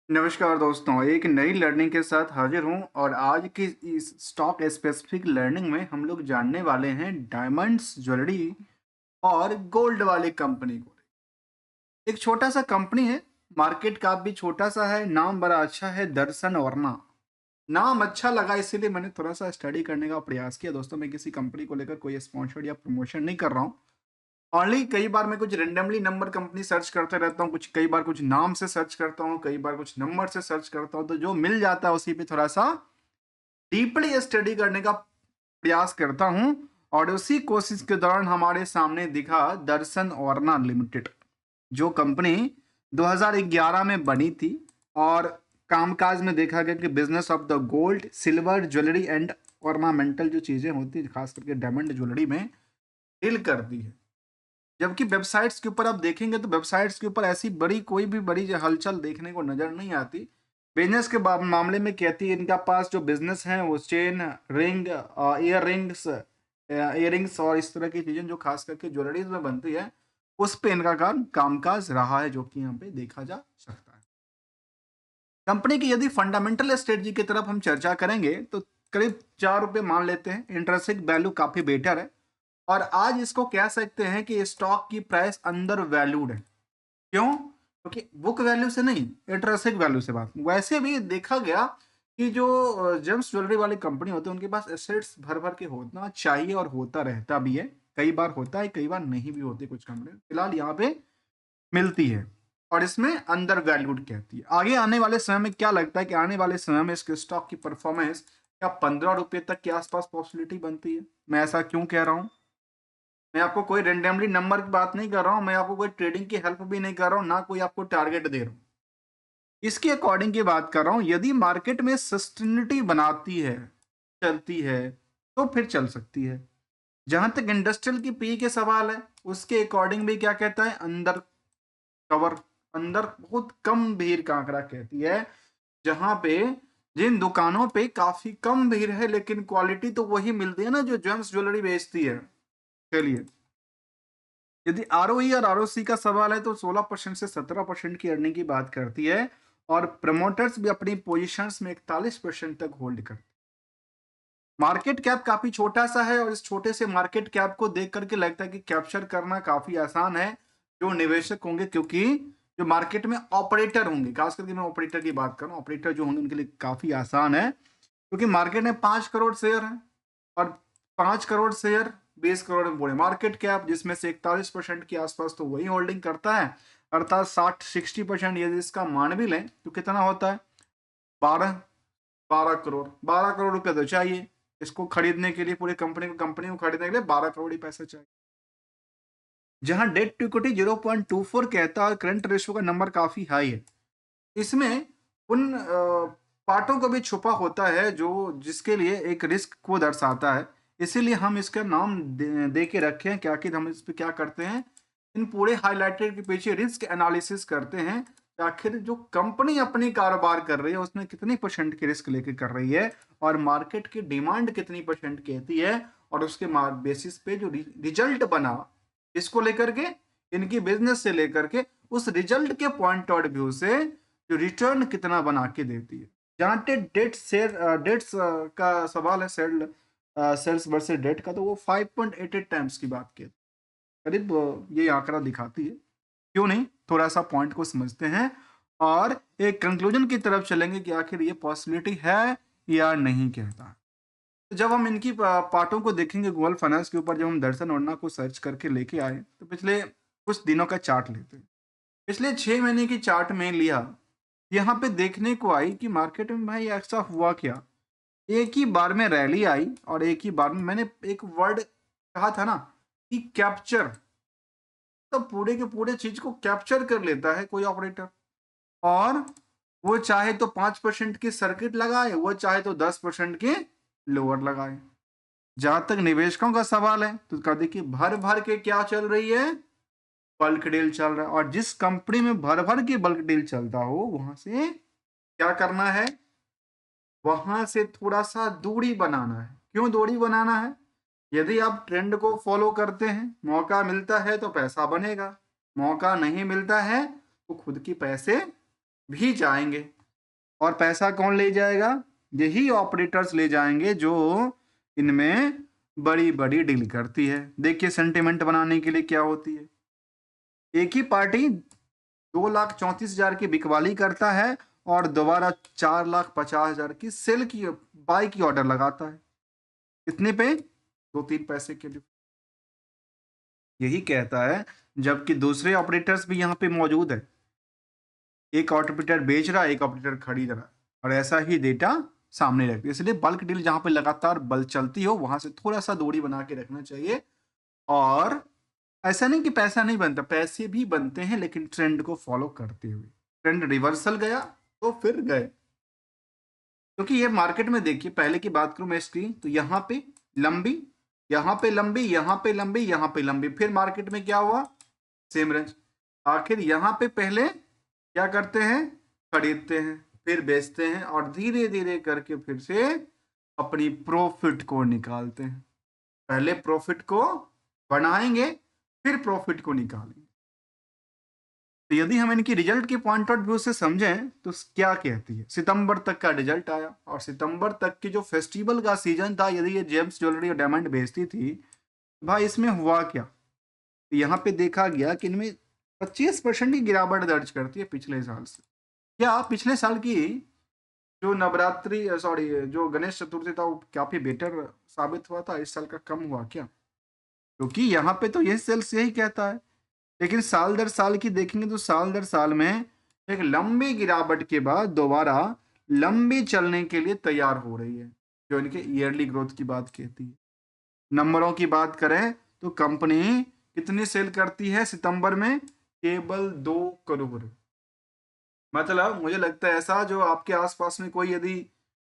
नमस्कार दोस्तों, एक नई लर्निंग के साथ हाजिर हूँ और आज की इस स्टॉक स्पेसिफिक लर्निंग में हम लोग जानने वाले हैं डायमंड्स ज्वेलरी और गोल्ड वाली कंपनी को। एक छोटा सा कंपनी है, मार्केट का भी छोटा सा है, नाम बड़ा अच्छा है, दर्शन वर्मा। नाम अच्छा लगा इसीलिए मैंने थोड़ा सा स्टडी करने का प्रयास किया। दोस्तों, मैं किसी कंपनी को लेकर कोई स्पॉन्सर्ड या प्रमोशन नहीं कर रहा हूँ। ओनली कई बार मैं कुछ रेंडमली नंबर कंपनी सर्च करते रहता हूँ, कुछ कई बार कुछ नाम से सर्च करता हूँ, कई बार कुछ नंबर से सर्च करता हूँ, तो जो मिल जाता है उसी पे थोड़ा सा डीपली स्टडी करने का प्रयास करता हूँ। और उसी कोशिश के दौरान हमारे सामने दिखा दर्शन ओरना लिमिटेड, जो कंपनी 2011 में बनी थी। और कामकाज में देखा गया कि business of the gold silver jewellery and ornamental जो चीजें होती है, खास करके डायमंड ज्वेलरी में डील करती है। जबकि वेबसाइट्स के ऊपर आप देखेंगे तो वेबसाइट्स के ऊपर ऐसी बड़ी कोई भी बड़ी हलचल देखने को नजर नहीं आती। बिजनेस के मामले में कहती है, इनका पास जो बिजनेस है वो चेन, रिंग, इयरिंग्स और इस तरह की चीजें जो खास करके ज्वेलरीज में बनती है, उस पे इनका कामकाज रहा है, जो कि यहाँ पे देखा जा सकता है। कंपनी की यदि फंडामेंटल स्ट्रेटजी की तरफ हम चर्चा करेंगे तो करीब 4 रुपये मान लेते हैं, इंटरेंसिक वैल्यू काफी बेटर है। और आज इसको कह सकते हैं कि स्टॉक की प्राइस अंडर वैल्यूड है। क्यों? क्योंकि बुक वैल्यू से नहीं, इंटरेंसिक वैल्यू से बात। वैसे भी देखा गया कि जो जेम्स ज्वेलरी वाली कंपनी होती है, उनके पास एसेट्स भर भर के होना चाहिए और होता रहता भी है। कई बार होता है, कई बार नहीं भी होती। कुछ कंपनी फिलहाल यहाँ पे मिलती है और इसमें अंडर वैल्यूड कहती है। आगे आने वाले समय में क्या लगता है कि आने वाले समय में इसके स्टॉक की परफॉर्मेंस क्या 15 रुपए तक के आसपास पॉसिबिलिटी बनती है? मैं ऐसा क्यों कह रहा हूँ? मैं आपको कोई रेंडमली नंबर की बात नहीं कर रहा हूँ, मैं आपको कोई ट्रेडिंग की हेल्प भी नहीं कर रहा हूँ, ना कोई आपको टारगेट दे रहा हूँ। इसके अकॉर्डिंग की बात कर रहा हूँ, यदि मार्केट में सस्टेनिटी बनाती है, चलती है, तो फिर चल सकती है। जहां तक इंडस्ट्रियल की पी के सवाल है, उसके अकॉर्डिंग भी क्या कहता है, अंदर कवर, अंदर बहुत कम भीड़ का आंकड़ा कहती है। जहां पे जिन दुकानों पे काफी कम भीड़ है लेकिन क्वालिटी तो वही मिलती है ना जो जेम्स ज्वेलरी बेचती है। चलिए, यदि आरओई और आरओसी का सवाल है तो 16% से 17% की अर्निंग की बात करती है। और प्रमोटर्स भी अपनी पोजीशंस में 41% तक होल्ड करते हैं। मार्केट कैप काफी छोटा सा है और इस छोटे से मार्केट कैप को देख करके लगता है कि कैप्चर करना काफी आसान है जो निवेशक होंगे, क्योंकि जो मार्केट में ऑपरेटर होंगे, खास करके मैं ऑपरेटर की बात कर रहा हूँ, ऑपरेटर जो होंगे उनके लिए काफी आसान है, क्योंकि मार्केट में 5 करोड़ शेयर है। और 5 करोड़ शेयर 20 करोड़ में बोले मार्केट कैप, जिसमें से 41% के आसपास तो वही होल्डिंग करता है। अर्थात 60% यदि इसका मान भी लें तो कितना होता है? 12 12 करोड़। 12 करोड़ रुपए तो चाहिए इसको खरीदने के लिए, पूरी कंपनी को खरीदने के लिए 12 करोड़ ही पैसा चाहिए। जहां डेट टू इक्विटी 0.24 कहता है, करंट रेशियो का नंबर काफी हाई है। इसमें उन पार्टों का भी छुपा होता है जो जिसके लिए एक रिस्क को दर्शाता है। इसीलिए हम इसका नाम दे के रखे हैं कि आखिर हम इस पे क्या करते हैं, इन पूरे हाइलाइटेड के पीछे रिस्क एनालिसिस करते हैं कि आखिर जो कंपनी अपनी कारोबार कर रही है उसमें कितनी परसेंट की रिस्क लेके कर रही है, और मार्केट की डिमांड कितनी परसेंट कहती है, और उसके बेसिस पे जो रिजल्ट बना इसको लेकर के, इनकी बिजनेस से लेकर के उस रिजल्ट के पॉइंट ऑफ व्यू से जो रिटर्न कितना बना के देती है। जहाँ पे डेट्स का सवाल है, सेल्स वर्सेस डेट का, तो वो 5.88 टाइम्स की बात की करीब ये आंकड़ा दिखाती है। क्यों नहीं, थोड़ा सा पॉइंट को समझते हैं और एक कंक्लूजन की तरफ चलेंगे कि आखिर ये पॉसिबिलिटी है या नहीं कहता है। तो जब हम इनकी पार्टों को देखेंगे गूगल फाइनेंस के ऊपर, जब हम दर्शन ओरना को सर्च करके लेके आए तो पिछले कुछ दिनों का चार्ट लेते हैं। पिछले 6 महीने की चार्ट में लिया, यहाँ पे देखने को आई कि मार्केट में भाई ऐसा हुआ क्या, एक ही बार में रैली आई और एक ही बार में, मैंने एक वर्ड कहा था ना कि कैप्चर, तो पूरे के पूरे चीज को कैप्चर कर लेता है कोई ऑपरेटर। और वो चाहे तो 5% की सर्किट लगाए, वो चाहे तो 10% के लोअर लगाए। जहां तक निवेशकों का सवाल है तो कहा देखिए, भर भर के क्या चल रही है, बल्क डील चल रहा है। और जिस कंपनी में भर भर के बल्क डील चलता हो वहां से क्या करना है, वहां से थोड़ा सा दूरी बनाना है। क्यों दूरी बनाना है? यदि आप ट्रेंड को फॉलो करते हैं, मौका मिलता है तो पैसा बनेगा, मौका नहीं मिलता है तो खुद की पैसे भी जाएंगे। और पैसा कौन ले जाएगा? यही ऑपरेटर्स ले जाएंगे जो इनमें बड़ी बड़ी डील करती है। देखिए सेंटिमेंट बनाने के लिए क्या होती है, एक ही पार्टी 2,34,000 की बिकवाली करता है और दोबारा 4,50,000 की सेल की बाई की ऑर्डर लगाता है। कितने पे? 2-3 पैसे के लिए। यही कहता है, जबकि दूसरे ऑपरेटर्स भी यहाँ पे मौजूद है। एक ऑपरेटर बेच रहा है, एक ऑपरेटर खरीद रहा है, और ऐसा ही डेटा सामने रखते, इसलिए बल्क डील जहां पे लगातार बल चलती हो वहां से थोड़ा सा दूरी बना के रखना चाहिए। और ऐसा नहीं कि पैसा नहीं बनता, पैसे भी बनते हैं, लेकिन ट्रेंड को फॉलो करते हुए। ट्रेंड रिवर्सल गया तो फिर गए, क्योंकि ये मार्केट में देखिए, पहले की बात करूं मैं इसकी, तो यहाँ पे लंबी, यहाँ पे लंबी, यहाँ पे लंबी, यहाँ पे लंबी, फिर मार्केट में क्या हुआ? Same range. आखिर यहाँ पे पहले क्या करते हैं? खरीदते हैं, फिर बेचते हैं, और धीरे धीरे करके फिर से अपनी प्रॉफिट को निकालते हैं। पहले प्रॉफिट को बनाएंगे, फिर प्रॉफिट को निकालेंगे। तो यदि हम इनकी रिजल्ट के पॉइंट ऑफ व्यू से समझें तो क्या कहती है? सितंबर तक का रिजल्ट आया, और सितंबर तक की जो फेस्टिवल का सीजन था, यदि ये जेम्स ज्वेलरी और डायमंड बेचती थी, भाई इसमें हुआ क्या? तो यहाँ पे देखा गया कि इनमें 25% की गिरावट दर्ज करती है पिछले साल से। क्या पिछले साल की जो नवरात्रि, सॉरी, जो गणेश चतुर्थी था, वो काफी बेटर साबित हुआ था, इस साल का कम हुआ क्या? क्योंकि यहाँ पे तो यही सेल्स यही कहता है, लेकिन साल दर साल की देखेंगे तो साल दर साल में एक लंबी गिरावट के बाद दोबारा लंबी चलने के लिए तैयार हो रही है, जो इनके ईयरली ग्रोथ की बात कहती है। नंबरों की बात करें तो कंपनी कितनी सेल करती है सितंबर में? केवल 2 करोड़। मतलब मुझे लगता है ऐसा, जो आपके आसपास में कोई यदि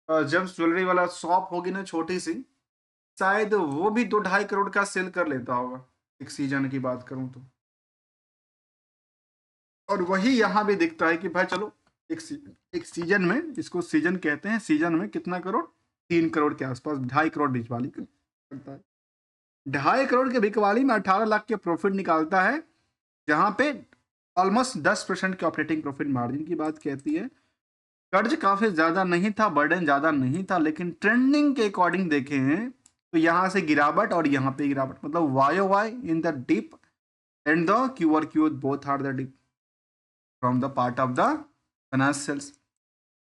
जेम्स ज्वेलरी वाला शॉप होगी ना छोटी सी, शायद वो भी 2-2.5 करोड़ का सेल कर लेता होगा, एक सीजन की बात करूं तो। और वही यहाँ भी दिखता है कि भाई चलो, एक सीजन में, इसको सीजन कहते हैं, सीजन में कितना करोड़? 3 करोड़ के आसपास, 2.5 करोड़ बिचवाली करता है। 2.5 करोड़ के बिकवाली में 18 लाख के प्रॉफिट निकालता है, जहां पे ऑलमोस्ट 10% के ऑपरेटिंग प्रॉफिट मार्जिन की बात कहती है। कर्ज काफी ज्यादा नहीं था, बर्डन ज्यादा नहीं था, लेकिन ट्रेंडिंग के अकॉर्डिंग देखें तो यहां से गिरावट और यहाँ पे गिरावट, मतलब YOY in the dip and the QoQ both are the dip from the part of the financials.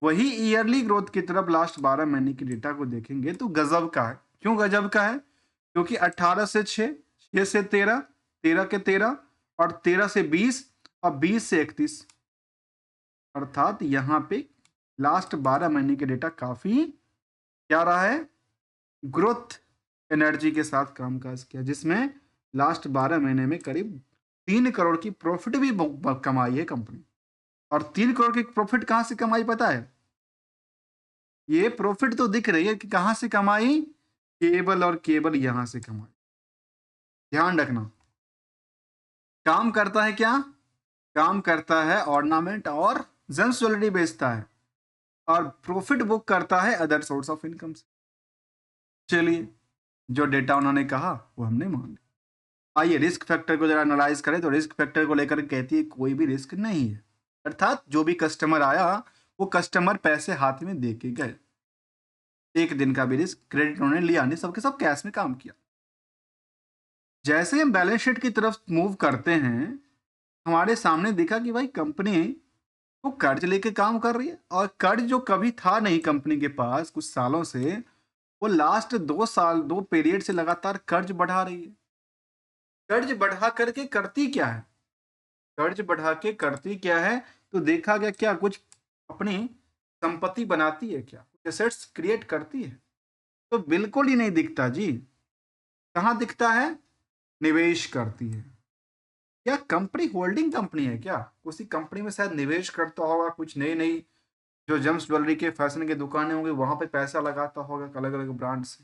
वही ईयरली ग्रोथ की तरफ लास्ट 12 महीने की डेटा को देखेंगे तो गजब का है। क्यों गजब का है? क्योंकि 18 से 6, 6 से 13, 13 के 13, और 13 से 20, और 20 से 31, अर्थात यहाँ पे लास्ट 12 महीने के डेटा काफी क्या रहा है? ग्रोथ एनर्जी के साथ कामकाज किया, जिसमें लास्ट 12 महीने में करीब 3 करोड़ की प्रॉफिट भी कमाई है कंपनी। और 3 करोड़ की प्रॉफिट कहां से कमाई पता है? ये प्रॉफिट तो दिख रही है कि कहां से कमाई, केवल और केवल यहां से कमाई। ध्यान रखना, काम करता है क्या? काम करता है ऑर्नामेंट और जेम्स ज्वेलरी बेचता है, और प्रॉफिट बुक करता है अदर सोर्स ऑफ इनकम से। चलिए, जो डेटा उन्होंने कहा वो हमने मान लिया। आइए रिस्क फैक्टर को जरा एनालाइज करें, तो रिस्क फैक्टर को लेकर कहती है कोई भी रिस्क नहीं है, अर्थात जो भी कस्टमर आया वो कस्टमर पैसे हाथ में दे के गए, एक दिन का भी रिस्क क्रेडिट उन्होंने लिया नहीं, सबके सब कैश में काम किया। जैसे हम बैलेंस शीट की तरफ मूव करते हैं, हमारे सामने दिखा कि भाई कंपनी वो कर्ज लेके काम कर रही है, और कर्ज जो कभी था नहीं कंपनी के पास कुछ सालों से, वो लास्ट 2 साल, 2 पीरियड से लगातार कर्ज बढ़ा रही है। कर्ज बढ़ा करके करती क्या है? कर्ज बढ़ा के करती क्या है? तो देखा गया क्या कुछ अपनी संपत्ति बनाती है क्या, कुछ एसेट्स क्रिएट करती है? तो बिल्कुल ही नहीं दिखता जी। कहाँ दिखता है? निवेश करती है। क्या कंपनी होल्डिंग कंपनी है क्या? उसी कंपनी में शायद निवेश करता होगा, कुछ नई नई जो जेम्स ज्वेलरी के फैशन के दुकानें होंगी वहां पे पैसा लगाता होगा अलग अलग ब्रांड से,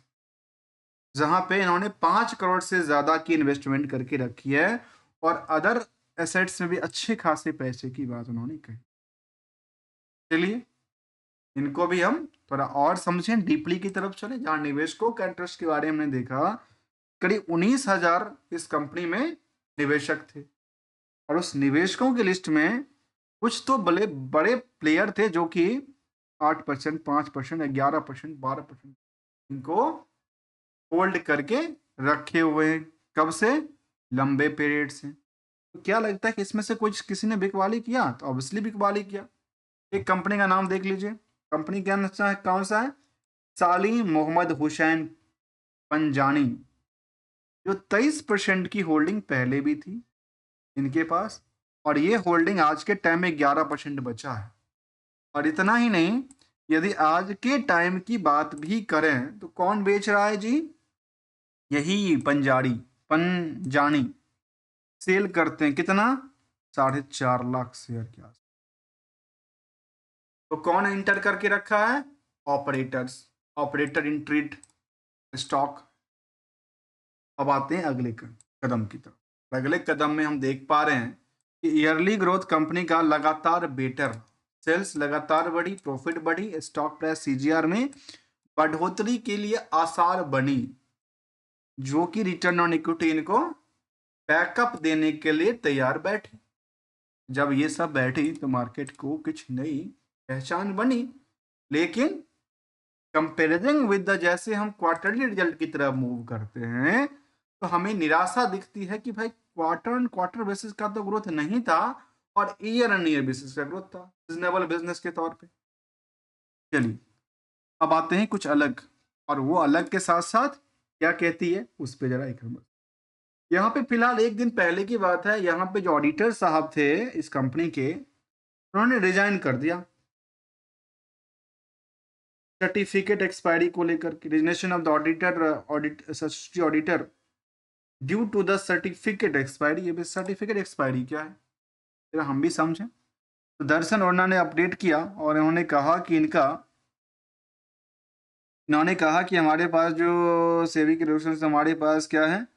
जहां पे इन्होंने 5 करोड़ से ज्यादा की इन्वेस्टमेंट करके रखी है, और अदर एसेट्स में भी अच्छे खासे पैसे की बात उन्होंने कही। चलिए, इनको भी हम थोड़ा और समझें, डीपली की तरफ चले, जहां निवेशकों का इंटरेस्ट के बारे में हमने देखा। करीब 19,000 इस कंपनी में निवेशक थे, और उस निवेशकों की लिस्ट में कुछ तो बड़े बड़े प्लेयर थे जो कि 8%, 5%, 11%, 12% इनको होल्ड करके रखे हुए हैं। कब से? लंबे पीरियड से। तो क्या लगता है कि इसमें से कुछ किसी ने बिकवाली किया? तो ऑब्वियसली बिकवाली किया। एक कंपनी का नाम देख लीजिए, कंपनी क्या है, कौन सा है? साली मोहम्मद हुसैन पंजानी, जो 23% की होल्डिंग पहले भी थी इनके पास, और ये होल्डिंग आज के टाइम में 11% बचा है। और इतना ही नहीं, यदि आज के टाइम की बात भी करें तो कौन बेच रहा है जी? यही पंजानी सेल करते हैं कितना? 4.5 लाख शेयर के आस। तो कौन इंटर करके रखा है? Operator in trade stock. अब आते हैं अगले कदम की तरफ। अगले कदम में हम देख पा रहे हैं कि ईयरली ग्रोथ कंपनी का लगातार बेटर, सेल्स लगातार बढ़ी, प्रॉफिट बढ़ी, स्टॉक प्राइस सीजीआर में बढ़ोतरी के लिए आसार बनी, जो कि रिटर्न ऑन इक्विटी इनको बैकअप देने के लिए तैयार बैठी। जब ये सब बैठी तो मार्केट को कुछ नई पहचान बनी। लेकिन कंपेरिजन विद द, जैसे हम क्वार्टरली रिजल्ट की तरफ मूव करते हैं तो हमें निराशा दिखती है कि भाई क्वार्टर ऑन क्वार्टर बेसिस का तो ग्रोथ नहीं था, और ईयर ऑन ईयर बेसिस का ग्रोथ था रीजनेबल बिजनेस के तौर पे। चलिए अब आते हैं कुछ अलग, और वो अलग के साथ साथ क्या कहती है उस पे जरा एक नंबर। यहाँ पे फिलहाल एक दिन पहले की बात है, यहाँ पे जो ऑडिटर साहब थे इस कंपनी के, उन्होंने रिजाइन कर दिया सर्टिफिकेट एक्सपायरी को लेकर के। Resignation of the auditor due to the certificate expiry. ये सर्टिफिकेट एक्सपायरी क्या है जरा हम भी समझें। तो दर्शन ओरना ने अपडेट किया और इन्होंने कहा कि हमारे पास जो सेवी के रेफरेंस हमारे पास क्या है,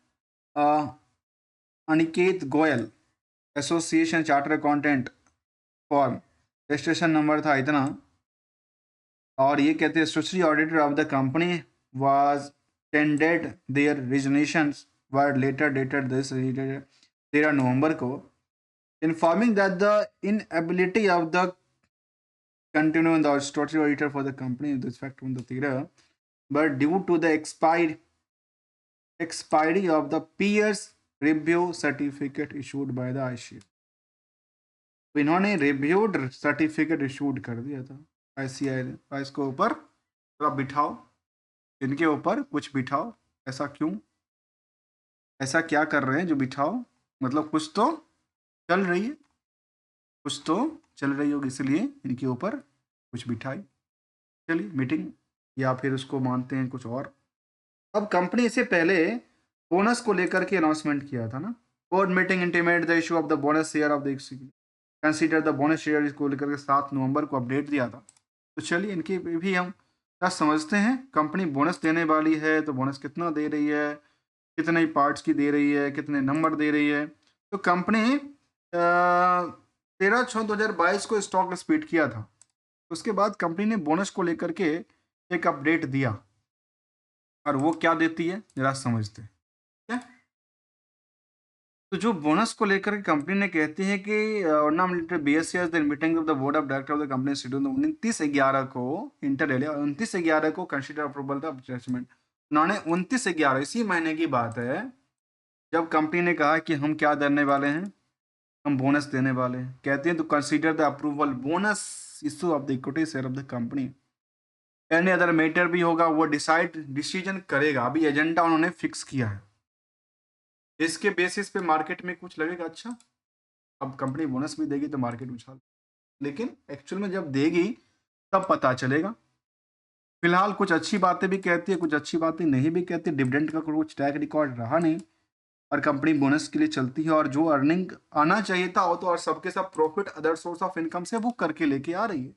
Aniket Goyal association charter accountant form, registration number था इतना, और ये कहते हैं statutory auditor of the company was tended their resignations were letter dated this 13 November को, informing that the inability of the continue the statutory auditor for the company with effect from the theater, but due to the expiry of the peers review certificate issued by the ICA। तो इन्होंने reviewed certificate issued कर दिया था ICA ने। इसके ऊपर थोड़ा बिठाओ, इनके ऊपर कुछ बिठाओ। ऐसा क्यों? ऐसा क्या कर रहे हैं जो बिठाओ? मतलब कुछ तो चल रही है, कुछ तो चल रही होगी, इसलिए इनके ऊपर कुछ बिठाई। चलिए मीटिंग, या फिर उसको मानते हैं कुछ और। अब कंपनी इससे पहले बोनस को लेकर के अनाउंसमेंट किया था ना, board meeting intimate the issue of the bonus share of the consider the bonus share, इसको लेकर के 7 नवंबर को अपडेट दिया था। तो चलिए इनकी भी हम क्या समझते हैं। कंपनी बोनस देने वाली है तो बोनस कितना दे रही है, कितने पार्ट्स की दे रही है, कितने नंबर दे रही है। तो कंपनी 13/6/2022 को स्टॉक स्प्लिट किया था। उसके बाद कंपनी ने बोनस को लेकर के एक अपडेट दिया, और वो क्या देती है जरा समझते हैं। क्या? तो जो बोनस को लेकर के कंपनी ने कहती है कि BSES the meeting of the board of director of the company schedule 29/11 को इंटर एलिया, 29/11 को कंसीडर अप्रूवल था एडजस्टमेंट। उन्होंने 29/11 इसी महीने की बात है जब कंपनी ने कहा कि हम क्या देने वाले हैं, हम बोनस देने वाले हैं। कहते हैं तो consider the approval bonus issue of the equity share of the company, any other matter भी होगा वो डिसीजन करेगा। अभी एजेंडा उन्होंने फिक्स किया है, इसके बेसिस पे मार्केट में कुछ लगेगा अच्छा। अब कंपनी बोनस भी देगी तो मार्केट उछाल, लेकिन एक्चुअल में जब देगी तब पता चलेगा। फिलहाल कुछ अच्छी बातें भी कहती है, कुछ अच्छी बातें नहीं भी कहती। डिविडेंड का कुछ ट्रैक रिकॉर्ड रहा नहीं, और कंपनी बोनस के लिए चलती है, और जो अर्निंग आना चाहिए था वो तो, और सबके सब profit other source of income से बुक करके लेके आ रही है।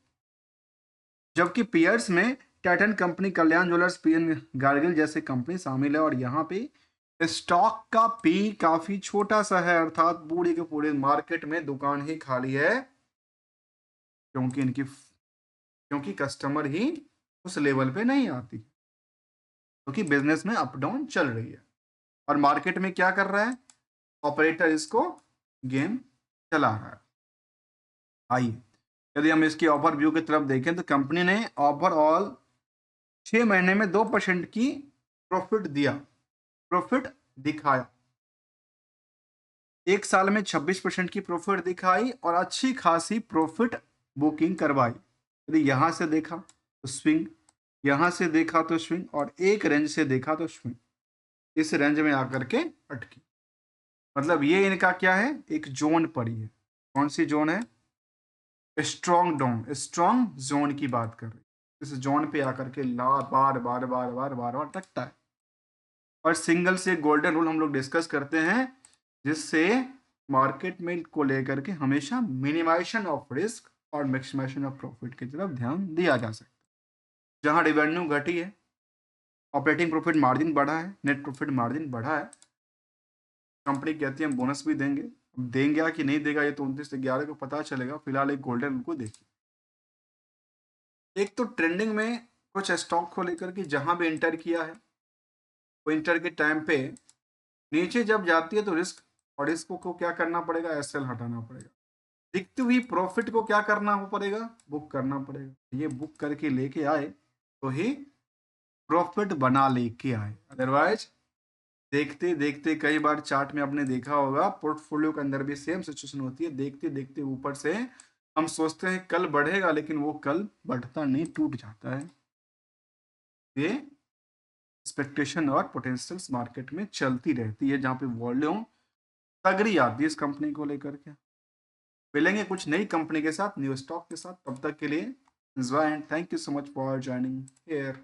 जबकि पीयर्स में टाइटन कंपनी, कल्याण ज्वेलर्स, PN गार्गिल जैसे कंपनी शामिल है, और यहाँ पे स्टॉक का पी काफी छोटा सा है, अर्थात पूरे के पूरे मार्केट में दुकान ही खाली है, क्योंकि कस्टमर ही उस लेवल पे नहीं आती, क्योंकि बिजनेस में अप डाउन चल रही है। और मार्केट में क्या कर रहा है? ऑपरेटर इसको गेम चला रहा है। आइए यदि हम इसकी ओवरव्यू की तरफ देखें तो कंपनी ने ओवरऑल 6 महीने में 2% की प्रॉफिट दिखाया, 1 साल में 26% की प्रॉफिट दिखाई और अच्छी खासी प्रॉफिट बुकिंग करवाई। यदि यहां से देखा तो स्विंग, यहां से देखा तो स्विंग, और एक रेंज से देखा तो स्विंग, इस रेंज में आकर के अटकी। मतलब ये इनका क्या है, एक जोन पड़ी है। कौन सी जोन है, स्ट्रॉन्ग जोन की बात कर रही है। इस जोन पे आकर के बार बार बार बार बार बार बार टकता है। और सिंगल से गोल्डन रूल हम लोग डिस्कस करते हैं, जिससे मार्केट में को लेकर के हमेशा मिनिमाइजेशन ऑफ रिस्क और मैक्सिमाइजेशन ऑफ प्रॉफिट की तरफ ध्यान दिया जा सकता है। जहां रेवेन्यू घटी है, ऑपरेटिंग प्रॉफिट मार्जिन बढ़ा है, नेट प्रॉफिट मार्जिन बढ़ा है, कंपनी कहती है हम बोनस भी देंगे। अब देंगे कि नहीं देगा ये तो 29/11 को पता चलेगा। फिलहाल एक गोल्डन रूल को देखिए। एक तो ट्रेंडिंग में कुछ स्टॉक को लेकर के जहां भी इंटर किया है, वो इंटर के टाइम पे नीचे जब जाती है तो रिस्क, और रिस्क को क्या करना पड़ेगा, एसएल हटाना पड़ेगा। दिखती हुई प्रॉफिट को क्या करना हो पड़ेगा, बुक करना पड़ेगा। ये बुक करके लेके आए तो ही प्रॉफिट बना लेके आए, अदरवाइज देखते देखते कई बार चार्ट में आपने देखा होगा, पोर्टफोलियो के अंदर भी सेम सिचुएशन होती है। देखते देखते ऊपर से हम सोचते हैं कल बढ़ेगा, लेकिन वो कल बढ़ता नहीं, टूट जाता है। ये एक्सपेक्टेशन और पोटेंशियल्स मार्केट में चलती रहती है, जहाँ पे वॉल्यूम तगड़ी आती है इस कंपनी को लेकर के। मिलेंगे कुछ नई कंपनी के साथ, न्यू स्टॉक के साथ। तब तक के लिए enjoy and thank you so much for joining here.